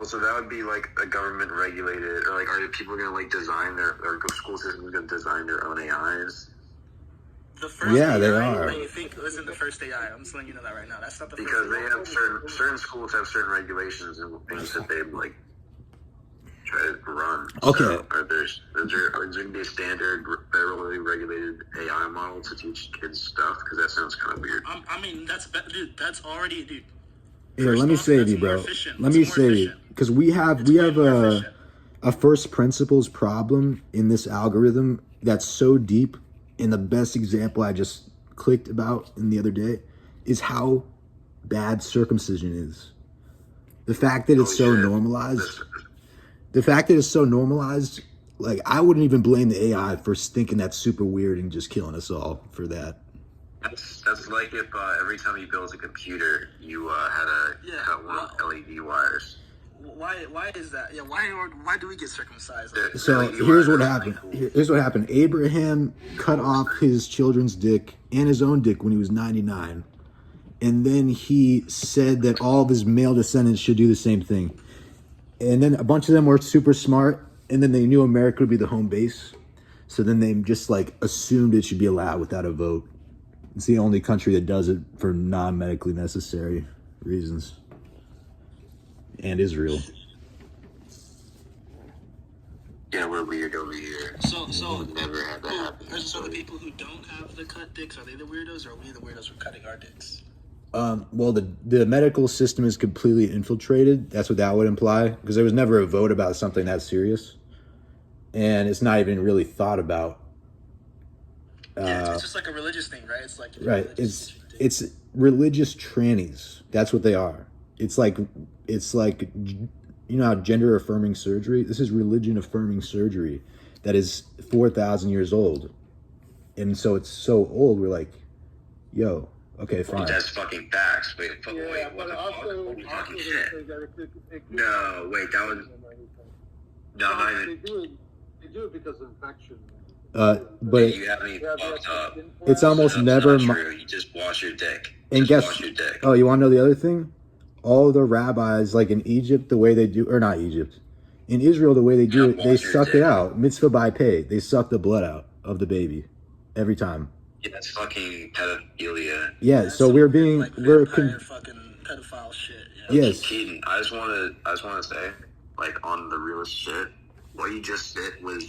So that would be like a government regulated, or like, are people gonna like design or school systems gonna design their own AIs? The first Yeah, they AI are. that you think isn't the first AI. I'm just letting you know that right now. That's not the Because first they AI. have certain schools have certain regulations and things that they like try to run. Okay. So is there going to be a standard federally regulated AI model to teach kids stuff? Because that sounds kind of weird. I mean, that's already, dude. Here, let me save you, bro. Let me save you, because we have a first principles problem in this algorithm that's so deep. And the best example I just clicked about in the other day is how bad circumcision is. The fact that it's so normalized. The fact that it's so normalized, like, I wouldn't even blame the AI for thinking that's super weird and just killing us all for that. That's like if every time you build a computer, you had to cut one LED wires. Why is that? Yeah, why do we get circumcised? So here's what happened. Here's what happened. Abraham cut off his children's dick and his own dick when he was 99. And then he said that all of his male descendants should do the same thing. And then a bunch of them were super smart, and then they knew America would be the home base. So then they just like assumed it should be allowed without a vote. It's the only country that does it for non-medically necessary reasons. And Israel. Yeah, we're weird over here. So never had that happen. So the people who don't have the cut dicks, are they the weirdos, or are we the weirdos for cutting our dicks? Well, the medical system is completely infiltrated. That's what that would imply, because there was never a vote about something that serious, and it's not even really thought about. It's just like a religious thing, right? It's like right. It's religious trannies. That's what they are. It's like you know how gender affirming surgery. This is religion affirming surgery, that is 4,000 years old, and so it's so old. We're like, yo. Okay, fine. That's fucking facts. Wait, what the fuck? Are you talking shit? No, wait, that was... No, not even... They do it because of infection. But you have me fucked up. It's almost never... true. You just wash your dick. And wash your dick. Oh, you want to know the other thing? All the rabbis, like in Egypt, the way they do... Or not Egypt. In Israel, the way they do it, they suck it out. Mitzvah by pay. They suck the blood out of the baby. Every time. Yeah, that's fucking pedophilia. Yeah, so we're being fucking pedophile shit. Yeah. Yes. Keaton, I just want to say, like, on the realest shit, what you just said that was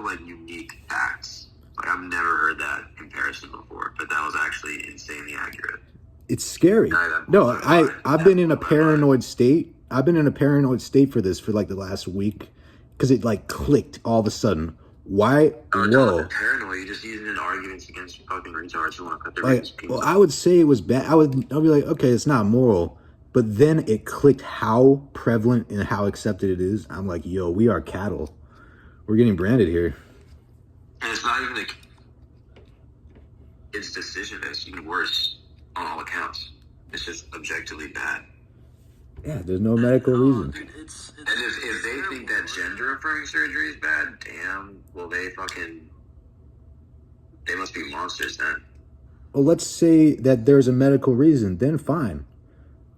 like unique facts. Like, I've never heard that comparison before, but that was actually insanely accurate. It's scary. No, I've been in a paranoid state. I've been in a paranoid state for this for like the last week, because it like clicked all of a sudden. Why? Oh, no, paranoid. You're just using arguments against fucking retards who want to cut their people. Well, I would say it was bad. I'll be like, okay, it's not moral. But then it clicked how prevalent and how accepted it is. I'm like, yo, we are cattle. We're getting branded here. And it's not even its decision is even worse on all accounts. It's just objectively bad. Yeah, there's no medical reason. Dude, and if they think that gender affirming surgery is bad, damn, well, they must be monsters then. Well, let's say that there's a medical reason, then fine.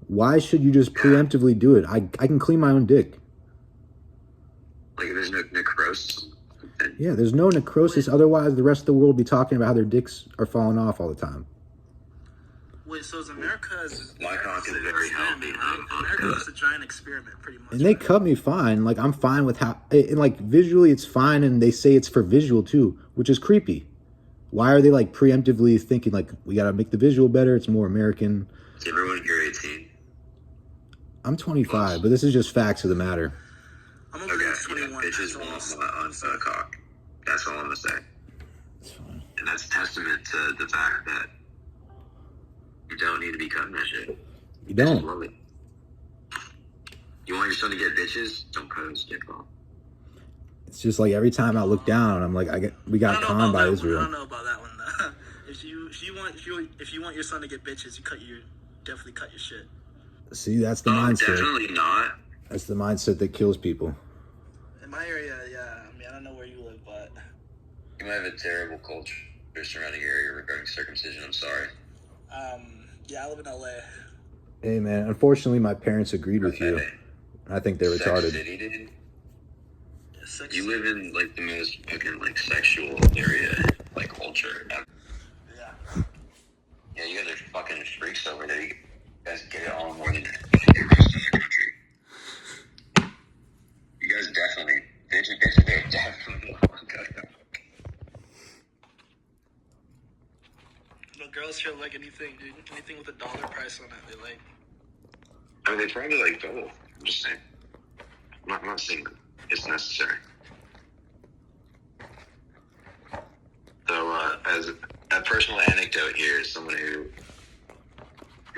Why should you just preemptively do it? I can clean my own dick. Like if there's no necrosis? Yeah, there's no necrosis. Otherwise, the rest of the world would be talking about how their dicks are falling off all the time. Wait, so is America's... My cock is very healthy. America is a giant experiment, pretty much. And they cut me fine. Like, I'm fine with how... And, like, visually, it's fine, and they say it's for visual, too, which is creepy. Why are they, like, preemptively thinking, like, we gotta make the visual better, it's more American? Is everyone here 18? I'm 25, but this is just facts of the matter. I'm over there 21. Bitches want my cock. That's all I'm gonna say. It's fine. And that's a testament to the fact that you don't need to be cutting that shit. You don't. Love it. You want your son to get bitches? Don't cut his dick off. It's just like every time I look down, I'm like, we got conned by Israel. I don't know about that one. If you want your son to get bitches, you definitely cut your shit. See, that's the mindset. Definitely not. That's the mindset that kills people. In my area, yeah. I mean, I don't know where you live, but you might have a terrible culture surrounding your area regarding circumcision. I'm sorry. Yeah, I live in LA. Hey, man, unfortunately, my parents agreed with you. I think they're Sex retarded. City, dude. Sex You live in like the most fucking like sexual area, like culture. Yeah. Yeah, you guys are fucking freaks over there. You guys get it all more than the rest of the country. You guys definitely, they're definitely good. No, girls here like anything, dude. Anything with a dollar price on it, they like. I mean, they try to like both. I'm just saying. I'm not saying it's necessary. So, as a personal anecdote here, as someone who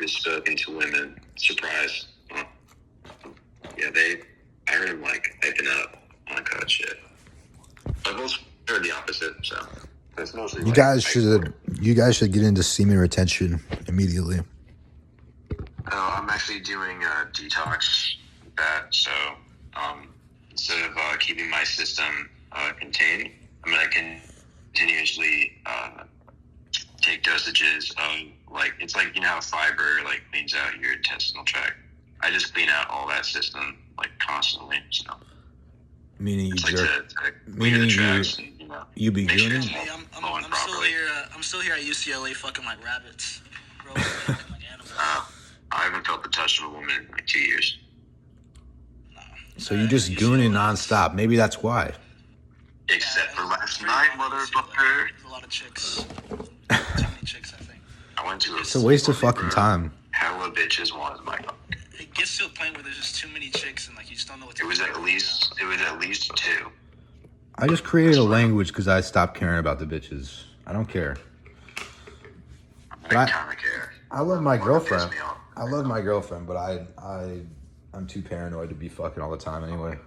has spoken to women, surprise. Yeah, I heard them like hyping up on cut shit. I've also heard the opposite, so that's mostly You guys should get into semen retention immediately. I'm actually doing a detox with that, so instead of keeping my system contained, I'm going to continuously take dosages of, like, it's like, you know how fiber, like, cleans out your intestinal tract. I just clean out all that system, like, constantly, so. Meaning you It's like jerk. to clear the tracks and, you be make sure doing it's it? Hey, flowing I'm still properly. here. I'm still here at UCLA, fucking like rabbits, bro. Like animals. I haven't felt the touch of a woman in like 2 years. So you just gooning nonstop. Maybe that's why. Except for last night, motherfucker. There's a lot of chicks. Too many chicks, I think. I went to It's a waste of fucking time. Hella bitches wanted my cock. It gets to a point where there's just too many chicks and like you just don't know what to It was do. at least two. I just created a language because I stopped caring about the bitches. I don't care. I But kind of care. I love my Fucking piss girlfriend. me off. I love my girlfriend, but I'm too paranoid to be fucking all the time anyway.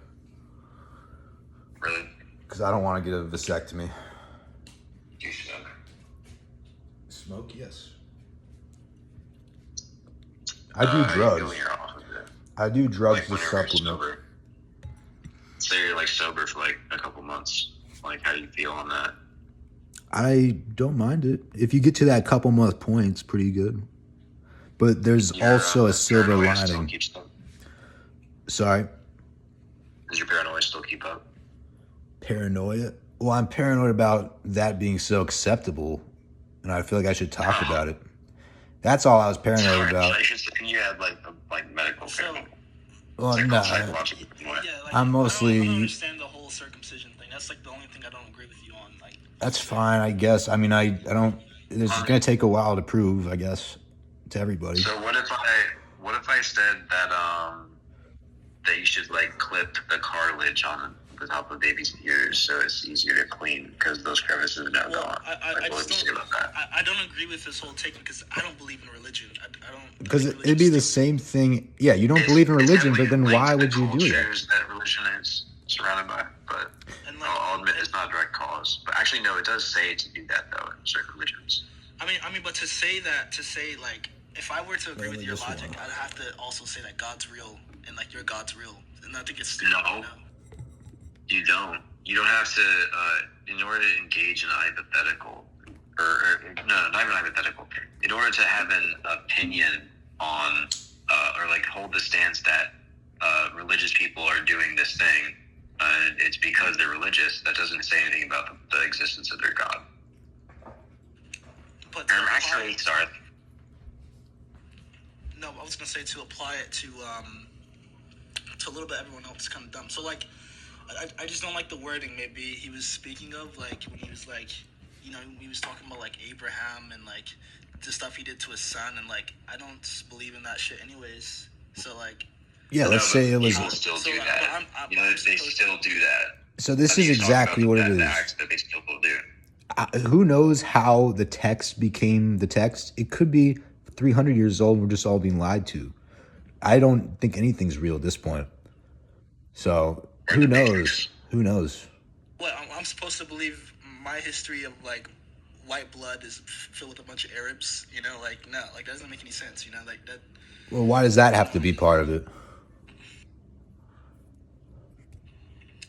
Really? Because I don't want to get a vasectomy. Do you smoke? Smoke, yes. I do How you drugs. feel when you're off of it? I do drugs Like to whenever you're supplement. sober. Say you're like sober for like a couple months. Like, how do you feel on that? I don't mind it. If you get to that couple month point, it's pretty good. But there's also a silver paranoia still lining. keeps up? Sorry, Does your paranoia still keep up? paranoia. Well, I'm paranoid about that being so acceptable, and I feel like I should talk about it. That's all I was paranoid about. I should say you had like medical paranoia. Well, It's no, like psychological paranoia. Yeah, like, I'm mostly- I don't understand the whole circumcision thing. That's like the only thing I don't agree with you on. Like, that's fine, I guess. I mean, I don't. It's gonna take a while to prove, I guess, to everybody. So what if I said that that you should like clip the cartilage on the top of baby's ears so it's easier to clean because those crevices are now well, gone? I Like, what would you just say don't. about that? I don't agree with this whole take because I don't believe in religion. I don't. Because I think it'd be the religion's same thing. Yeah, you don't believe in religion, but then why would you do that? Cultures that religion is surrounded by, but And like, I'll admit it's not a direct cause. But actually, no, it does say to do that though in certain religions. I mean, but to say like, if I were to agree with your this logic, one. I'd have to also say that God's real and like your God's real, and I think it's stupid. No. You don't. You don't have to, in order to engage in a hypothetical, or no, not even hypothetical. In order to have an opinion on, or like hold the stance that religious people are doing this thing, it's because they're religious. That doesn't say anything about the existence of their God. But Or actually, sorry. no, I was gonna say to apply it to a little bit everyone else is kind of dumb. So like, I just don't like the wording. Maybe he was speaking of like when he was like, you know, he was talking about like Abraham and like the stuff he did to his son, and like I don't believe in that shit anyways. So like, Yeah, No, let's but say it was. people still So, do but that. I'm You know, they supposed still to- do that. So this I think is you're talking exactly about what it the is. acts that they still do. Who knows how the text became the text? It could be 300 years old. We're just all being lied to. I don't think anything's real at this point. So who knows? Who knows? what I'm supposed to believe my history of like white blood is filled with a bunch of Arabs. You know, like no, like that doesn't make any sense. You know, like that. Well, why does that have to be part of it?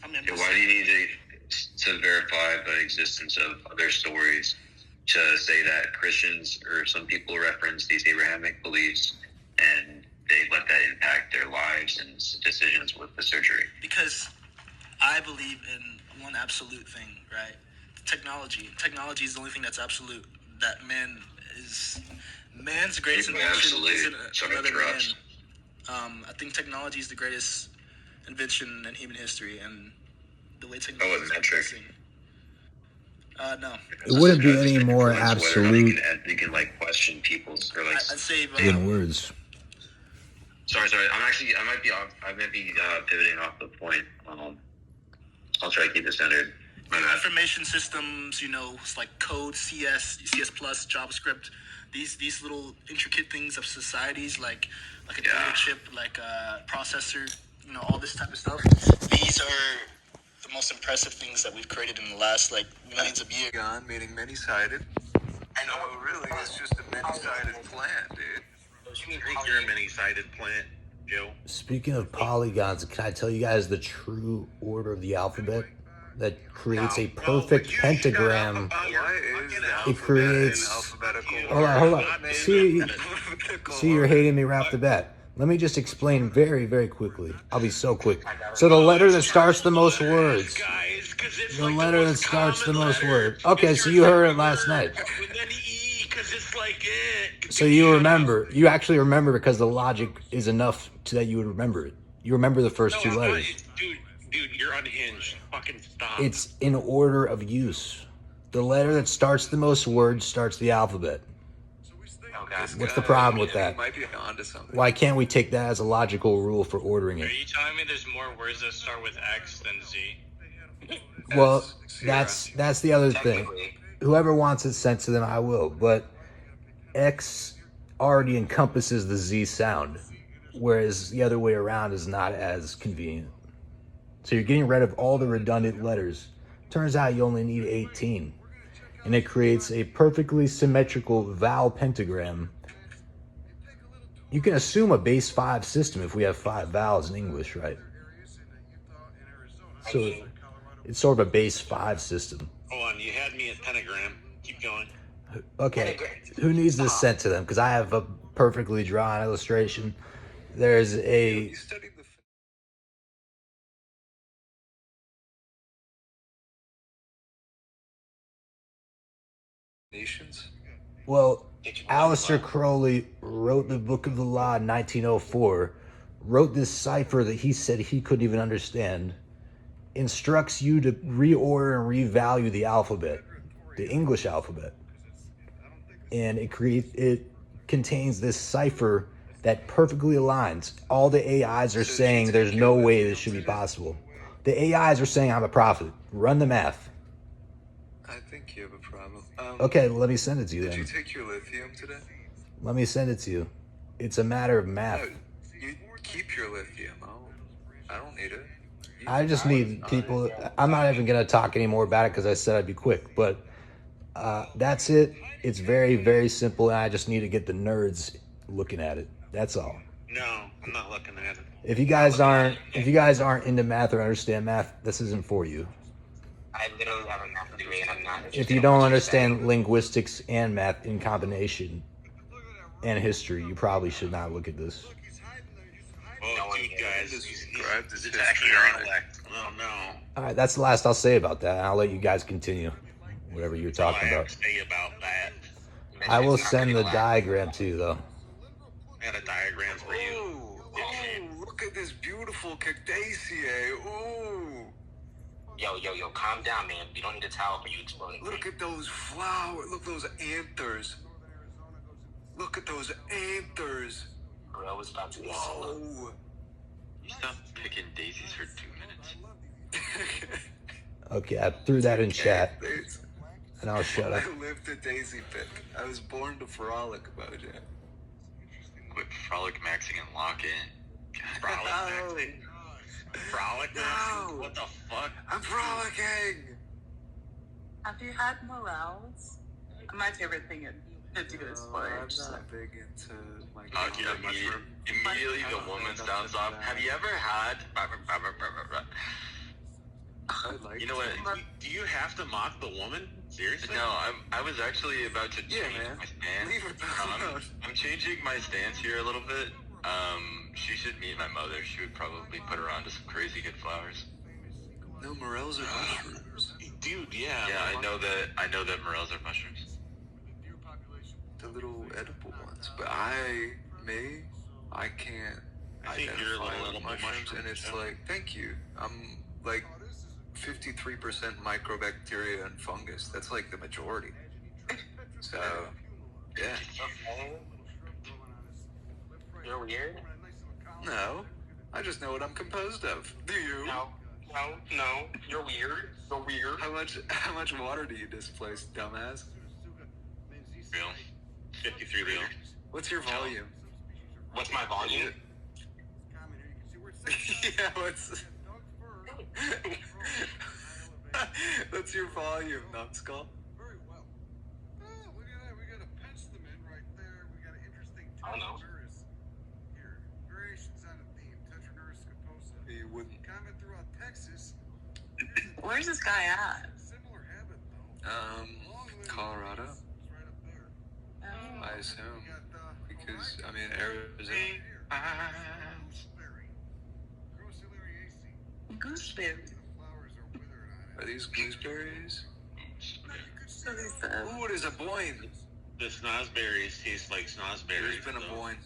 I mean, I'm Yeah, just why do saying, you need to verify the existence of other stories to say that Christians or some people reference these Abrahamic beliefs and Samson's decisions with the surgery? Because I believe in one absolute thing, right? Technology. Technology is the only thing that's absolute. That man's greatest invention isn't another man. I think technology is the greatest invention in human history, and the way technology is progressing. No. It wouldn't be any more absolute. You can like question people's or like. I'd say in words. Sorry. I might be pivoting off the point. I'll try to keep it centered. Information systems, it's like code, CS++, JavaScript. These little intricate things of societies, like a data chip, like a processor, all this type of stuff. These are the most impressive things that we've created in the last millions of years. Polygon, meaning many-sided. I know, really, it's just a many-sided plant, dude. You're a many-sided plant, Joe. Speaking of polygons, can I tell you guys the true order of the alphabet that creates a perfect pentagram? It creates. Hold on. See, you're hating me right off the bat. Let me just explain very, very quickly. I'll be so quick. So the letter that starts the most words. The letter that starts the most words. Okay, so you heard it last night. So you remember. You actually remember because the logic is enough that you would remember it. You remember the first two letters. Dude, you're unhinged. Fucking stop. It's in order of use. The letter that starts the most words starts the alphabet. Okay. What's the problem with that? Might be onto something. Why can't we take that as a logical rule for ordering Are it? you telling me there's more words that start with X than Z? Well, that's the other thing. Whoever wants it sent to them, I will. But X already encompasses the Z sound, whereas the other way around is not as convenient. So you're getting rid of all the redundant letters. Turns out you only need 18. And it creates a perfectly symmetrical vowel pentagram. You can assume a base 5 system if we have 5 vowels in English, right? So it's sort of a base 5 system. Hold on, you had me at pentagram. Keep going. Okay, who needs this sent to them? Because I have a perfectly drawn illustration. There's a... You studied the nations? Well, Aleister Crowley wrote the Book of the Law in 1904, wrote this cipher that he said he couldn't even understand, instructs you to reorder and revalue the alphabet, the English alphabet. And it contains this cipher that perfectly aligns. All the AIs are saying there's no way this should be possible. The AIs are saying I'm a prophet. Run the math. I think you have a problem. Okay, let me send it to you Did then. you take your lithium today? Let me send it to you. It's a matter of math. No, you keep your lithium. I don't need it. I just need people. I'm not even going to talk anymore about it because I said I'd be quick. But that's it. It's very, very simple. And I just need to get the nerds looking at it. That's all. No, I'm not looking at it. If you guys aren't into math or understand math, this isn't for you. I literally have a math degree and I'm not. If you don't understand linguistics and math in combination and history, you probably should not look at this. Oh, dude, guys, Described as it's actually your histrionic. intellect. Oh, no. All right, that's the last I'll say about that. I'll let you guys continue whatever you're All I talking have about. to say about that. I will send the diagram to you, though. I got a diagram for you. Oh, look at this beautiful cactaceae. Ooh. Yo, calm down, man. We don't need a towel for you exploding. Look at those flowers. Look at those anthers. Look at those anthers. Bro, was about to be Whoa. You stop picking daisies for 2 minutes. Okay, I threw that in chat, There's- and I'll shut up. I lived a daisy pick. I was born to frolic about it. Quit frolic maxing and lock in. Frolic maxing? Frolic No. maxing? What the fuck? I'm frolicking. Have you had morels? My favorite thing to do is forage. I'm not big into my Immediately the woman sounds off. Have you ever had... I like You know what? Do you have to mock the woman? Seriously? No, I was actually about to change man. my stance. Leave it alone. I'm changing my stance here a little bit. She should meet my mother. She would probably put her onto some crazy good flowers. No, morels are mushrooms. Dude, yeah. Yeah, I know that morels are mushrooms. The little edible ones. But I can't I think you're a identify little with edible mushrooms, mushroom, and it's yeah. like, thank you. I'm like 53% microbacteria and fungus. That's like the majority. So, yeah. You're weird? No, I just know what I'm composed of. Do you? No. You're weird. You're weird. How much water do you displace, dumbass? Real. 53 real. What's your volume? What's my volume? Yeah, what's your volume, numbskull? Very well. Oh, look at that. We got a penstemon right there. We got an interesting I don't know. Tetranurus here. Variations on a theme. Tetranurus scoposa. You wouldn't. Common throughout Texas. Where's this guy at? Similar habit, though. Colorado, It's right up there. Oh. I assume. We got, Because, I mean, Arizona. gooseberry. Grossilariaceae. Gooseberry. The flowers are withered on Are it. these gooseberries? So they said. Ooh, there's a boing. The snozberries taste like snozberries. There's been a though. boing.